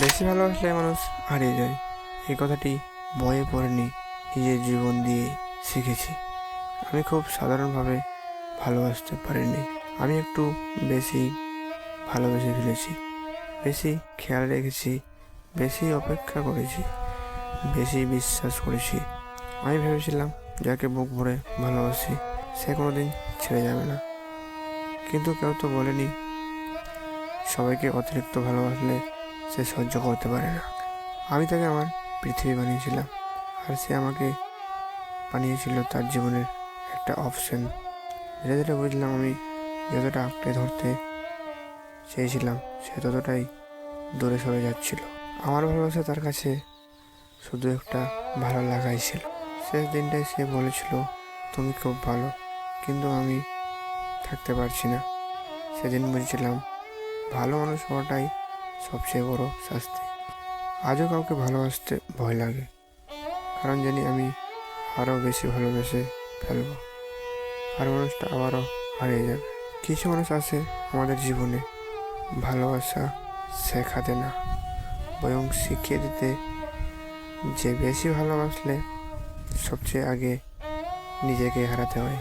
বেশি ভালোবাসলে মানুষ হারিয়ে যায়, এই কথাটি বইয়ে পড়িনি, নিজের জীবন দিয়ে শিখেছি। আমি খুব সাধারণভাবে ভালোবাসতে পারিনি। আমি একটু বেশি ভালোবেসে ফেলেছি, বেশি খেয়াল রেখেছি, বেশি অপেক্ষা করেছি, বেশি বিশ্বাস করেছি। আমি ভেবেছিলাম যাকে বুক ভরে ভালোবাসি সে কোনোদিন ছেড়ে যাবে না, কিন্তু কেউ তো বলেনি সবাইকে অতিরিক্ত ভালোবাসলে সে সহ্য করতে পারে না। আমি তাকে আমার পৃথিবী বানিয়েছিলাম, আর সে আমাকে বানিয়েছিল তার জীবনের একটা অপশন। ধীরে ধীরে বুঝলাম আমি যতটা আঁকড়ে ধরতে চেয়েছিলাম সে ততটাই দূরে সরে যাচ্ছিল। আমার ভালোবাসা তার কাছে শুধু একটা ভালো লাগাই ছিল। শেষ দিনটায় সে বলেছিল তুমি খুব ভালো, কিন্তু আমি থাকতে পারছি না। সেদিন বুঝেছিলাম ভালো মানুষ হওয়াটাই সবচেয়ে বড় শাস্তি। আজও কাউকে ভালোবাসতে ভয় লাগে, কারণ জানি আমি আরও বেশি ভালোবেসে ফেলবো, আর মানুষটা আবারও হারিয়ে যাবে। কিছু মানুষ আসে আমাদের জীবনে ভালোবাসা শেখাতে না, বরং শিখিয়ে দিতে যে বেশি ভালোবাসলে সবচেয়ে আগে নিজেকে হারাতে হয়।